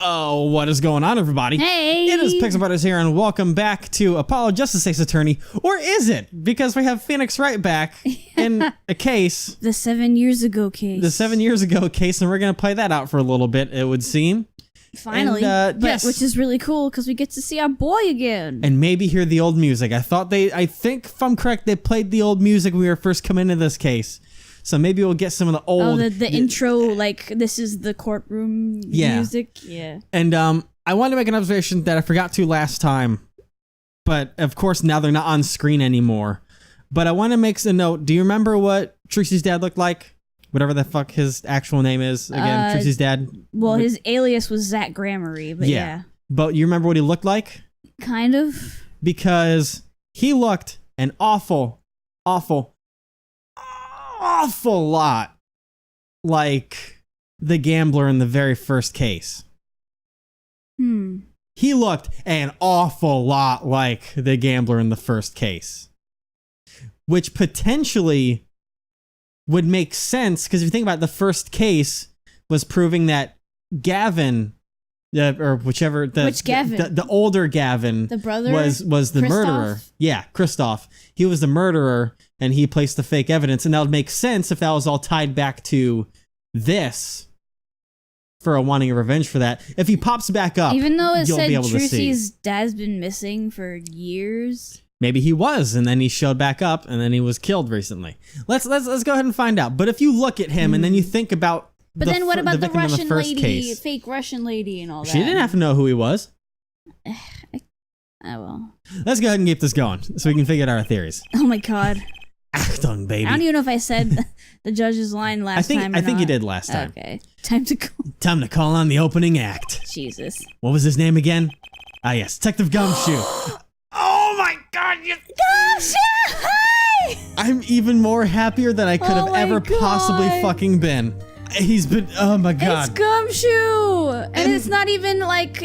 Oh, what is going on, everybody? Hey! It is Pixel Brothers here, and welcome back to Apollo Justice State's Attorney. Or is it? Because we have Phoenix Wright back in a case. The 7 years ago case. The 7 years ago case, and we're going to play that out for a little bit, it would seem. Finally. And, yes. Which is really cool, because we get to see our boy again. And maybe hear the old music. I think, if I'm correct, they played the old music when we were first coming into this case. So maybe we'll get some of the old... Oh, the intro, like, this is the courtroom music? Yeah. And I wanted to make an observation that I forgot to last time. But, of course, now they're not on screen anymore. But I want to make a note. Do you remember what Tracy's dad looked like? Whatever the fuck his actual name is. Again, Tracy's dad. Well, his alias was Zach Gramarye, but yeah. But you remember what he looked like? Kind of. Because he looked an awful lot like the gambler in the very first case. He looked an awful lot like the gambler in the first case. Which potentially would make sense, because if you think about it, the first case was proving that Gavin, or whichever, Which Gavin? the older Gavin, the brother was the Christoph? murderer. Yeah, Christoph. He was the murderer, and he placed the fake evidence, and that would make sense if that was all tied back to this for a wanting a revenge for that. If he pops back up, even though it you'll said be able to see. Tracy's dad's been missing for years. Maybe he was, and then he showed back up, and then he was killed recently. Let's go ahead and find out. But if you look at him, and then you think about But then what about the victim in Russian first lady, case, fake Russian lady and all that? she didn't have to know who he was. Oh, well. Let's go ahead and keep this going so we can figure out our theories. Oh my god. Achtung, baby. I don't even know if I said the judge's line last time or I think not. you did last time. Okay. Time to go. Time to call on the opening act. Jesus. What was his name again? Ah, yes, Detective Gumshoe. Oh my god, you... Gumshoe! Hi! I'm even more happier than I could have my ever God. possibly fucking been. He's been... Oh my god. It's Gumshoe! And it's not even like,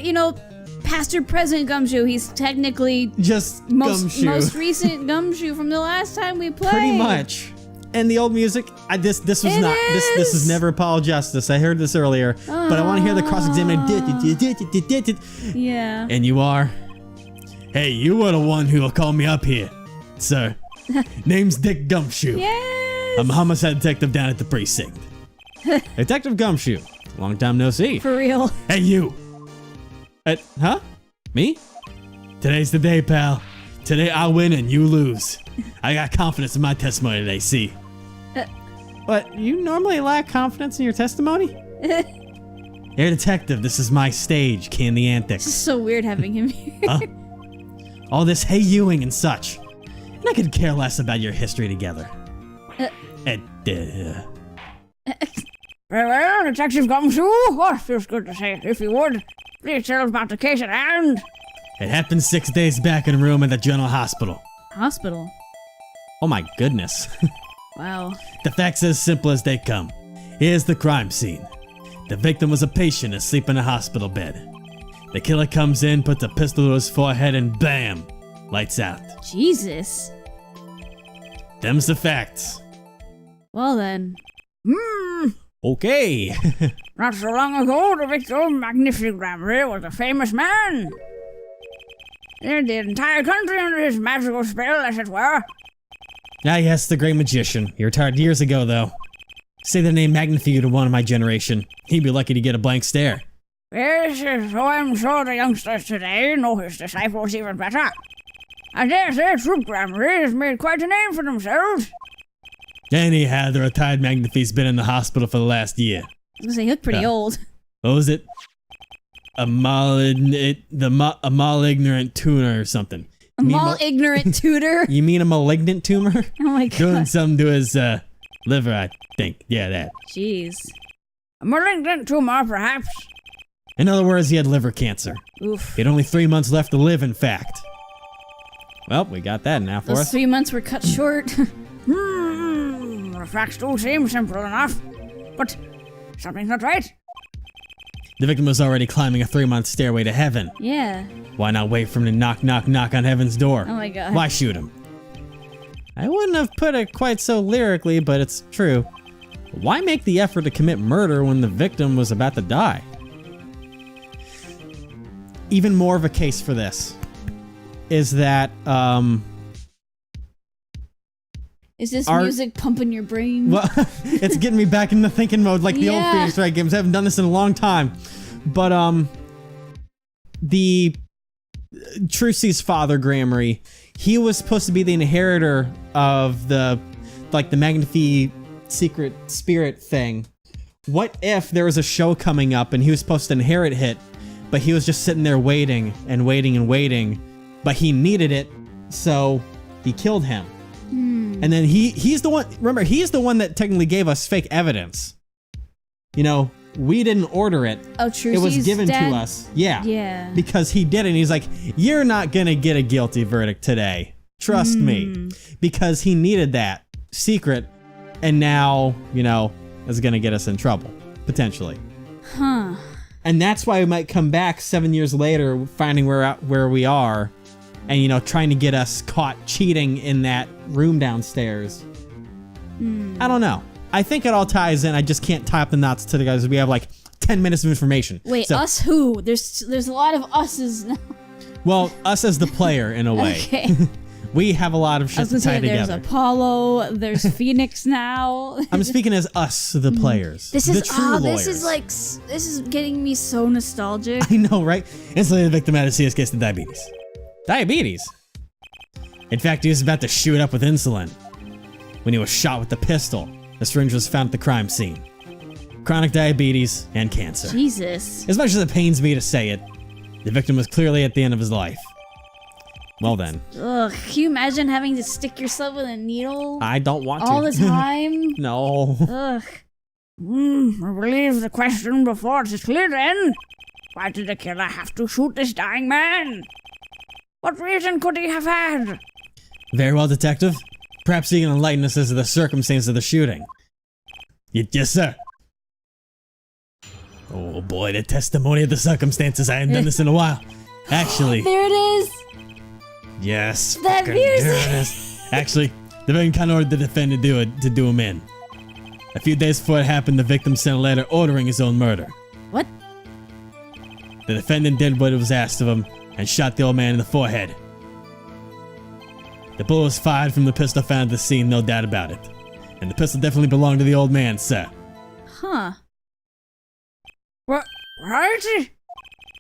past or present Gumshoe. He's technically just Gumshoe. most recent Gumshoe from the last time we played. Pretty much. And the old music, this was It not this is never Apollo Justice. I heard this earlier, but I want to hear the cross-examination. Yeah. And you are? Hey, you were the one who will call me up here, sir. Name's Dick Gumshoe. Yes. I'm a homicide detective down at the precinct. Detective Gumshoe. Long time no see. For real. Hey, you. Huh? Me? Today's the day, pal. Today I win and you lose. I got confidence in my testimony today, see? What? You normally lack confidence in your testimony? Hey, detective, this is my stage, Can the Antics. It's so weird having him here. Huh? All this hey youing and such. And I could care less about your history together. Well, Detective Gumshoe, what feels good to say. If you would, please tell us about the case at hand. It happened 6 days back in a room at the General Hospital. Hospital. Oh my goodness. Wow. The facts are as simple as they come. Here's the crime scene. The victim was a patient asleep in a hospital bed. The killer comes in, puts a pistol to his forehead, and bam! Lights out. Jesus. Them's the facts. Well then. Okay. Not so long ago, the victim, Magnificent Gramarye, was a famous man. Led the entire country under his magical spell, as it were. Ah yes, the great magician. He retired years ago, though. Say the name Magnifique to one of my generation. He'd be lucky to get a blank stare. Yes, so I'm sure the youngsters today know his disciples even better. I dare say Troop Gramarye has made quite a name for themselves. Anyhow, the retired Magnifique's been in the hospital for the last year. I was gonna say, he looked pretty old. What was it? A malignorant tuner or something. A ignorant tutor? You mean a malignant tumor? Oh my god. Doing something to his liver, I think. Yeah, that. Jeez. A malignant tumor, perhaps. In other words, he had liver cancer. Oof. He had only 3 months left to live, in fact. Well, we got that now for Those us. 3 months were cut short. The facts do seem simple enough, but something's not right. The victim was already climbing a 3-month stairway to heaven. Yeah. Why not wait for him to knock, knock, knock on heaven's door? Oh my god. Why shoot him? I wouldn't have put it quite so lyrically, but it's true. Why make the effort to commit murder when the victim was about to die? even more of a case for this is that is this music pumping your brain? Well, it's getting me back into thinking mode like the old Phoenix Wright games. I haven't done this in a long time. But the Trucy's father, Grammary, he was supposed to be the inheritor of the Magnifi secret spirit thing. What if there was a show coming up and he was supposed to inherit it, but he was just sitting there waiting and waiting and waiting, but he needed it, so he killed him. And then he's the one, remember, he's the one that technically gave us fake evidence. You know, we didn't order it. Oh, Trucy's it was given dead? to us. Yeah. Yeah. Because he did it, and he's like, you're not gonna get a guilty verdict today. Trust me. Because he needed that secret, and now, you know, is gonna get us in trouble, potentially. Huh. And that's why we might come back 7 years later, finding where we are, and, you know, trying to get us caught cheating in that room downstairs. I don't know. I think it all ties in. I just can't tie up the knots to the guys. We have like 10 minutes of information. Wait, so, us who? There's a lot of us's now. Well, us as the player, in a way. Okay. We have a lot of shit to tie together. There's Apollo, there's Phoenix now. I'm speaking as us, the players. This the is true lawyers. this is getting me so nostalgic. I know, right? Instantly the victim had a serious case of diabetes. Diabetes? In fact, he was about to shoot up with insulin when he was shot with the pistol. The syringe was found at the crime scene. Chronic diabetes and cancer. Jesus. As much as it pains me to say it, the victim was clearly at the end of his life. Well then. Ugh, can you imagine having to stick yourself with a needle? I don't want to. All the time? No. Ugh. I believe the question before it is clear then. Why did the killer have to shoot this dying man? What reason could he have had? Very well, detective. Perhaps you can enlighten us as to the circumstances of the shooting. Yes, sir. Oh boy, the testimony of the circumstances. I haven't done this in a while. Actually. There it is. Yes. That fucking music. there it is. Actually, the victim kind of ordered the defendant to do him in. A few days before it happened, the victim sent a letter ordering his own murder. What? The defendant did what was asked of him and shot the old man in the forehead. The bullet was fired from the pistol found at the scene, no doubt about it. And the pistol definitely belonged to the old man, sir. Huh. What? Right?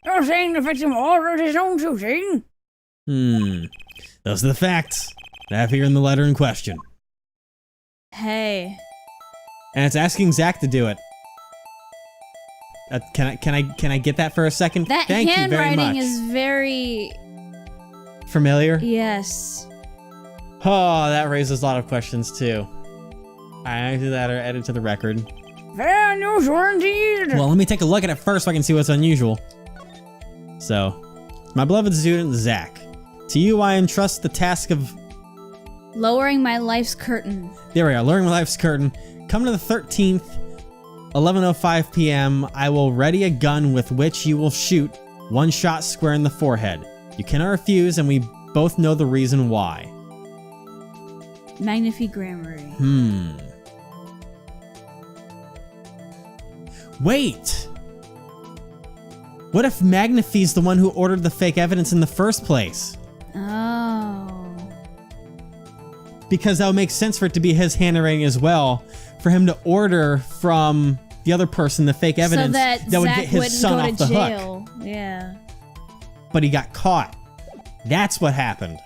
You're saying the victim ordered his own shooting? Those are the facts I have here in the letter in question. Hey. And it's asking Zach to do it. Can I get that for a second? That Thank you very much. handwriting is very... familiar? Yes. Oh, that raises a lot of questions too. I do that or add it to the record. Very unusual indeed. Well, let me take a look at it first so I can see what's unusual. So, my beloved student, Zach. To you, I entrust the task of... Lowering my life's curtain. There we are, lowering my life's curtain. Come to the 13th, 11:05 p.m. I will ready a gun with which you will shoot one shot square in the forehead. You cannot refuse, and we both know the reason why. Magnifi Grammary. Wait! What if Magnifi's the one who ordered the fake evidence in the first place? Oh. Because that would make sense for it to be his handwriting as well, for him to order from the other person the fake evidence so would Zach get his son off the jail. hook. Yeah. But he got caught. That's what happened.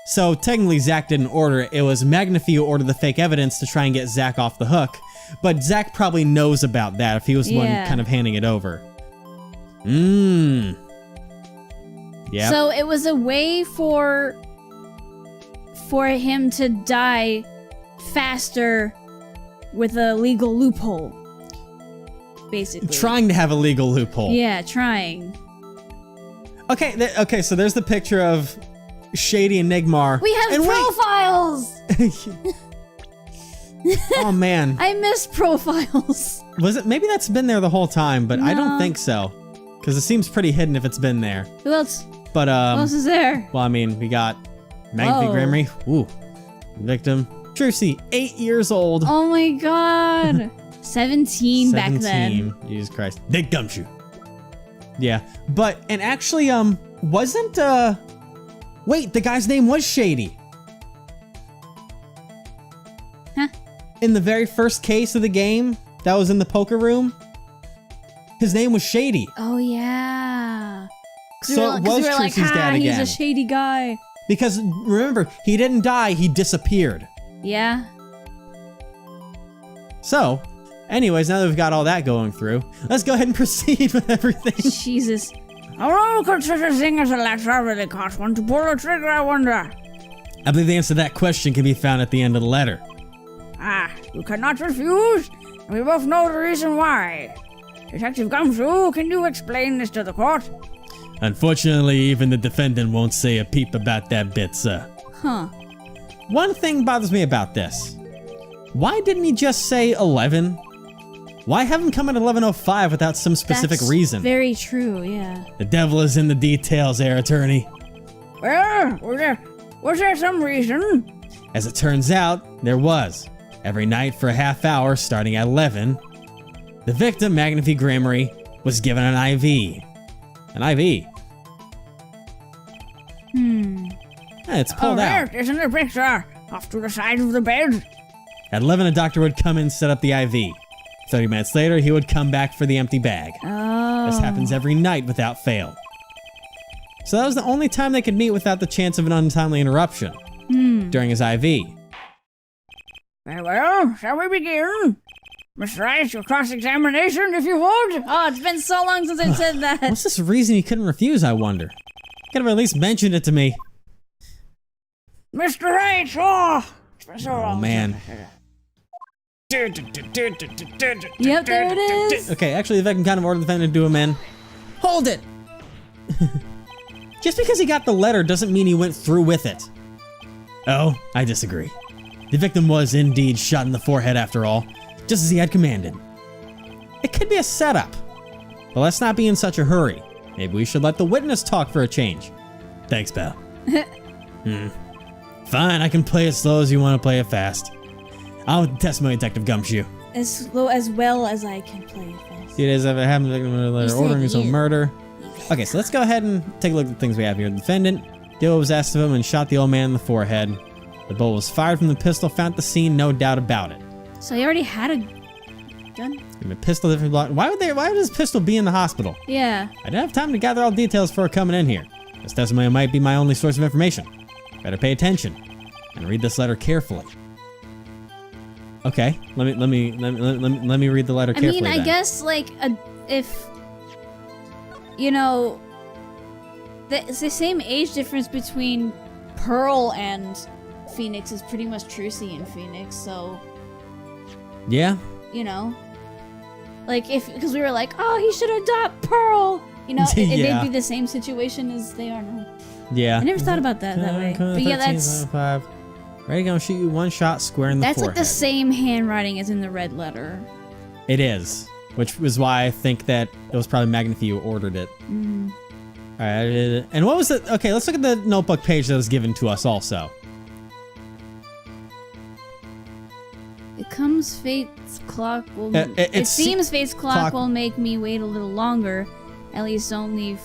So technically Zach didn't order it. It was Magnifi who ordered the fake evidence to try and get Zach off the hook. But Zach probably knows about that if he was the one kind of handing it over. Yeah. So it was a way for him to die faster with a legal loophole. Basically. Trying to have a legal loophole. Yeah, trying. Okay, okay, so there's the picture of Shady and Nigmar. We have profiles! Oh man. I miss profiles. Was it? Maybe that's been there the whole time, but I don't think so. Because it seems pretty hidden if it's been there. Who else? But Who else is there? well, I mean, we got Magnifi Grammary. Ooh. Victim. Trucy, 8 years old. Oh my god. 17 back then. Jesus Christ. Dick Gumshoe. Yeah, and actually, wasn't, wait, the guy's name was Shady. Huh? In the very first case of the game, that was in the poker room, his name was Shady. Oh, yeah. So it was Trixie's dad again. He's a shady guy. Because, remember, he didn't die, he disappeared. Yeah. So, anyways, now that we've got all that going through, let's go ahead and proceed with everything. Jesus. Although could such a thing as a letter really cost one to pull the trigger, I wonder? I believe the answer to that question can be found at the end of the letter. Ah, you cannot refuse. We both know the reason why. Detective Gumshoe, can you explain this to the court? Unfortunately, even the defendant won't say a peep about that bit, sir. Huh. One thing bothers me about this. Why didn't he just say 11? Why have him come at 11:05 without some specific That's reason? Very true, yeah. The devil is in the details, there, attorney. Well, was there some reason? As it turns out, there was. Every night for a half hour, starting at 11, the victim, Magnifi Gramery, was given an IV. An IV. It's pulled out. Isn't the picture? Off to the side of the bed. At 11, a doctor would come in and set up the IV. 30 minutes later, he would come back for the empty bag. Oh. This happens every night without fail. So that was the only time they could meet without the chance of an untimely interruption during his IV. Very well, shall we begin? Mr. Wright, your cross-examination, if you would. Oh, it's been so long since I said that. What's this reason you couldn't refuse, I wonder? Could have at least mentioned it to me. Mr. Wright, it's been so long. Oh, man. Yep, there it is. Okay, actually, the victim kind of ordered the defendant to do him in. Hold it! Just because he got the letter doesn't mean he went through with it. Oh, I disagree. The victim was indeed shot in the forehead after all, just as he had commanded. It could be a setup, but let's not be in such a hurry. Maybe we should let the witness talk for a change. Thanks, pal. Fine, I can play it slow as you want to play it fast. I'll testimony Detective Gumshoe. As slow as well as I can play it fast. It is if it happens letter ordering his own murder. Okay, so let's go ahead and take a look at the things we have here. The defendant, Dale was asked of him and shot the old man in the forehead. The bullet was fired from the pistol found at the scene, no doubt about it. So he already had a gun? And the pistol different block. Why would this pistol be in the hospital? Yeah. I didn't have time to gather all details before coming in here. This testimony might be my only source of information. Better pay attention and read this letter carefully. Okay, let me read the letter carefully. I mean, I guess like if you know it's the same age difference between Pearl and Phoenix is pretty much Trucy and Phoenix, so yeah, you know, like because we were like, oh, he should adopt Pearl, you know, Yeah. it'd be the same situation as they are now. Yeah. I never thought about that way, but yeah, that's ready, gonna shoot you one shot square in the forehead. That's like the same handwriting as in the red letter. It is, which was why I think that it was probably Magnifi who ordered it. All right, and what was the? Okay, let's look at the notebook page that was given to us also. It comes fate's clock will. It seems fate's clock will make me wait a little longer, at least only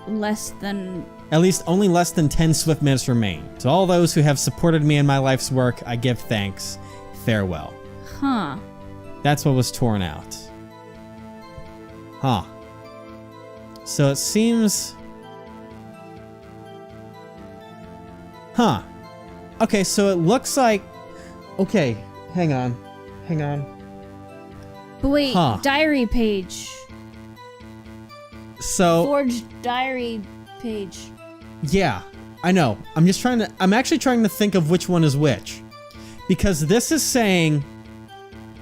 less than 10 swift minutes remain. To all those who have supported me in my life's work, I give thanks. Farewell. Huh. That's what was torn out. Huh. So it seems... Huh. Okay, so it looks like... Okay, hang on. But wait, diary page. So... Forged diary page. Yeah, I know. I'm actually trying to think of which one is which. Because this is saying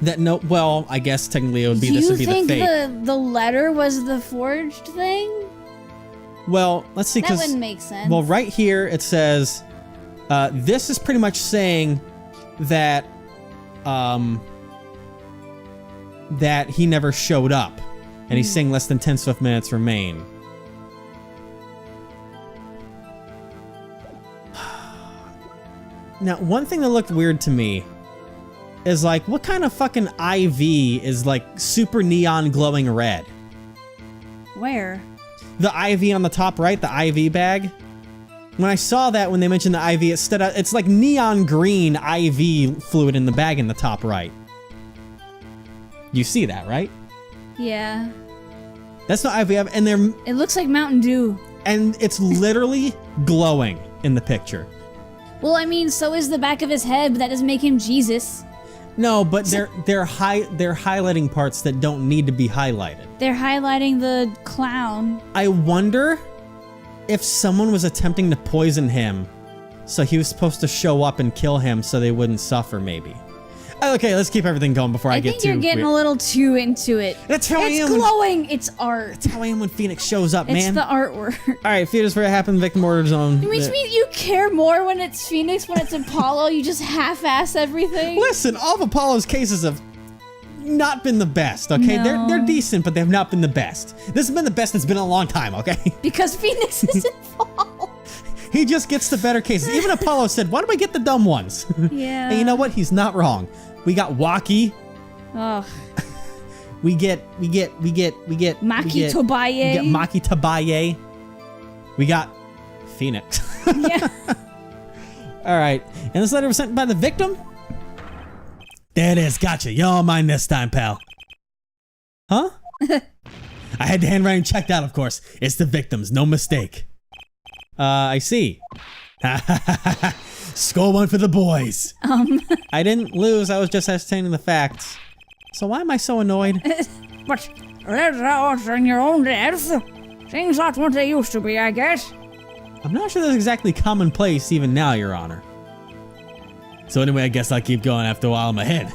that well, I guess technically it would be this would be the fake. Do you think the letter was the forged thing? Well, let's see. That wouldn't make sense. Well, right here it says, this is pretty much saying that, that he never showed up. And he's saying less than 10 swift minutes remain. Now, one thing that looked weird to me is like, what kind of fucking IV is like super neon glowing red? Where? The IV on the top right, the IV bag. When I saw that, when they mentioned the IV, it stood out. It's like neon green IV fluid in the bag in the top right. You see that, right? Yeah. That's not IV, and they're... It looks like Mountain Dew. And it's literally glowing in the picture. Well, I mean, so is the back of his head, but that doesn't make him Jesus. No, but they're highlighting parts that don't need to be highlighted. They're highlighting the clown. I wonder if someone was attempting to poison him, so he was supposed to show up and kill him so they wouldn't suffer, maybe. Okay, let's keep everything going before I get too... I think you're getting weird. a little too into it. That's how I am. It's glowing. It's art. That's how I am when Phoenix shows up, man. It's the artwork. All right, Fetus for it happened, victim order zone. Which means you care more when it's Phoenix, when it's Apollo. You just half-ass everything. Listen, all of Apollo's cases have not been the best, okay? No. They're decent, but they have not been the best. This has been the best it's been in a long time, okay? Because Phoenix is involved. He just gets the better cases. Even Apollo said, why do I get the dumb ones? Yeah. And you know what? He's not wrong. We got Waki. Ugh. We get Maki we get Tobaye. Maki Tobaye. We got Phoenix. Yeah. All right. And this letter was sent by the victim? There it is. Gotcha. You're all mine this time, pal. Huh? I had the handwriting checked out, of course. It's the victim's. No mistake. I see. Score one for the boys. I didn't lose. I was just ascertaining the facts. So why am I so annoyed? But letters are answering your own death. Things aren't what they used to be, I guess. I'm not sure that's exactly commonplace even now, Your Honor. So anyway, I guess I'll keep going. After a while, I'm ahead.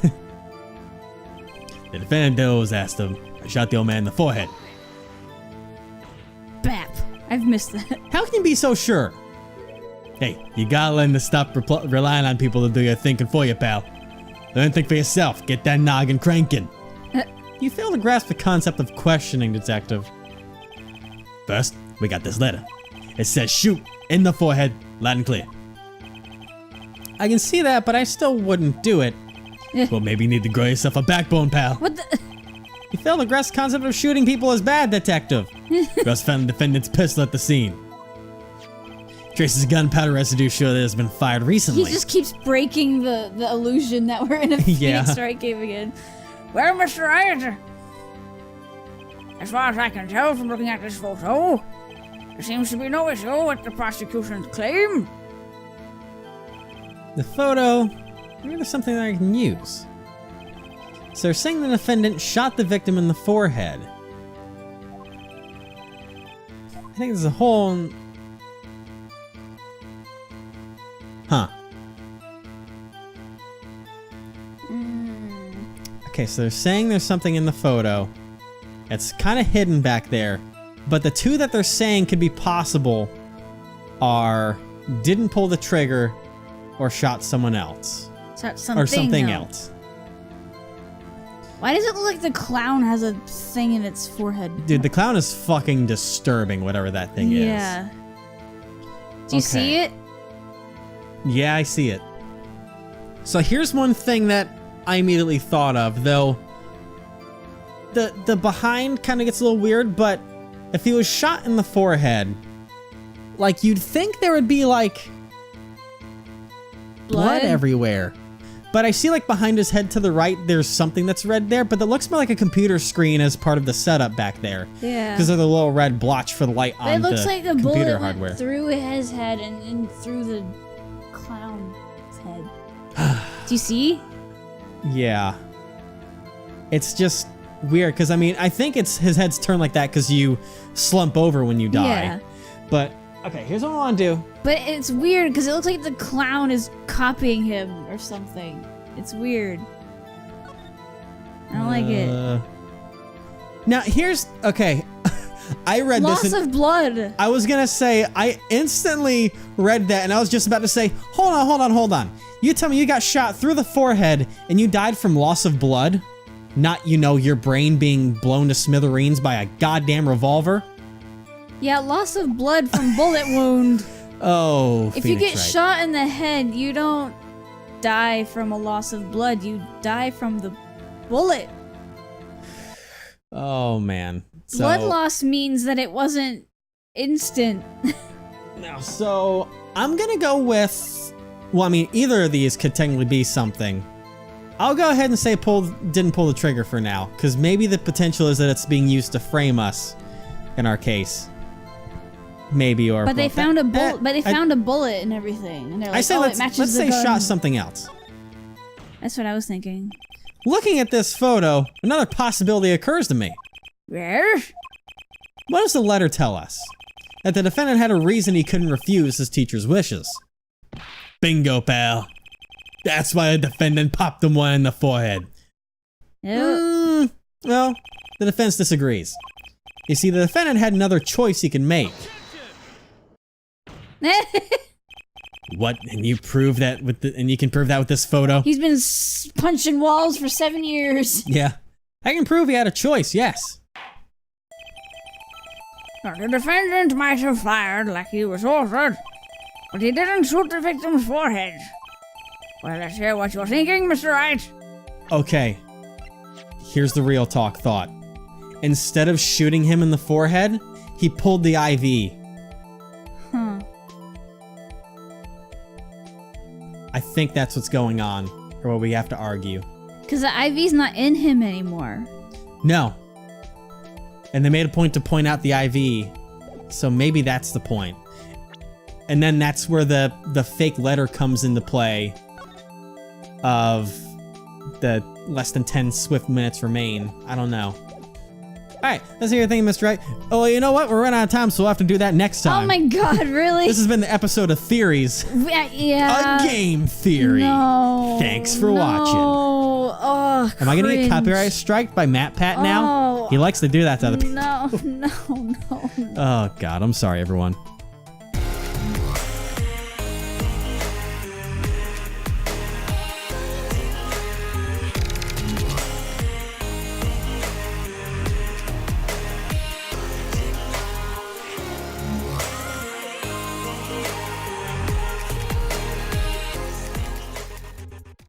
The defendant Doe's asked him. I shot the old man in the forehead. Bap. I've missed that. How can you be so sure? Hey, you gotta learn to stop relying on people to do your thinking for you, pal. Learn to think for yourself. Get that noggin cranking. You fail to grasp the concept of questioning, detective. First, we got this letter. It says shoot in the forehead, loud and clear. I can see that, but I still wouldn't do it. Well, maybe you need to grow yourself a backbone, pal. What the? You fail to grasp the concept of shooting people as bad, detective. Russ found the defendant's pistol at the scene. Traces of gunpowder residue show that it has been fired recently. He just keeps breaking the illusion that we're in a Phoenix Wright game again. Well, Mr. Wright, as far as I can tell from looking at this photo, there seems to be no issue with the prosecution's claim. The photo, maybe there's something that I can use. So they're saying the defendant shot the victim in the forehead. I think there's a whole... Huh. Okay, so they're saying there's something in the photo. It's kind of hidden back there. But the two that they're saying could be possible are didn't pull the trigger or shot someone else. Something else. Why does it look like the clown has a thing in its forehead? Dude, the clown is fucking disturbing, whatever that thing is. Yeah. Do you see it? Yeah, I see it. So here's one thing that I immediately thought of, though. The behind kind of gets a little weird, but if he was shot in the forehead, like, you'd think there would be, like, blood everywhere. But I see, like, behind his head to the right, there's something that's red there, but that looks more like a computer screen as part of the setup back there. Yeah. Because of the little red blotch for the light on the it looks like a computer bullet hardware. went through his head and through the clown's head. Do you see? Yeah. It's just weird, because, I mean, I think it's his head's turned like that because you slump over when you die. Yeah. But, okay, here's what I want to do. But it's weird because it looks like the clown is copying him or something. It's weird. I don't like it. Now, here's... Okay. I read Loss this... of blood. I was going to say, I instantly read that, and I was just about to say, hold on. You tell me you got shot through the forehead, and you died from loss of blood? Not, you know, your brain being blown to smithereens by a goddamn revolver? Yeah, loss of blood from bullet wound. Oh, If Phoenix you get Wright. shot in the head, you don't die from a loss of blood. You die from the bullet. Oh, man. So, blood loss means that it wasn't instant. now, so I'm gonna go with. Well, I mean, either of these could technically be something. I'll go ahead and say didn't pull the trigger for now, because maybe the potential is that it's being used to frame us. In our case, maybe or. But they found a bullet. But they found a bullet and everything. And they're like, I say it let's matches say the gun. shot something else. That's what I was thinking. Looking at this photo, another possibility occurs to me. Yes? What does the letter tell us? That the defendant had a reason he couldn't refuse his teacher's wishes. Bingo, pal. That's why the defendant popped him one in the forehead. Yep. Well, the defense disagrees. You see, the defendant had another choice he could make. What? And you prove that with and you can prove that with this photo? He's been punching walls for 7 years. Yeah. I can prove he had a choice, yes. The defendant might have fired like he was ordered, but he didn't shoot the victim's forehead. Well, let's hear what you're thinking, Mr. Wright. Okay. Here's the real talk thought. Instead of shooting him in the forehead, he pulled the IV. Huh. I think that's what's going on, or what we have to argue. Because the IV's not in him anymore. No. And they made a point to point out the IV, so maybe that's the point. And then that's where the fake letter comes into play of the less than 10 swift minutes remain. I don't know. Alright, let's hear your thing, Mr. Wright. Oh, you know what? We're running out of time, so we'll have to do that next time. Oh my god, really? This has been the episode of Theories. Yeah. A game theory. No. Thanks for watching. Oh, Am I gonna get cringe. copyright striked by Matt Pat now? Oh. He likes to do that to other people. No. Oh god, I'm sorry everyone.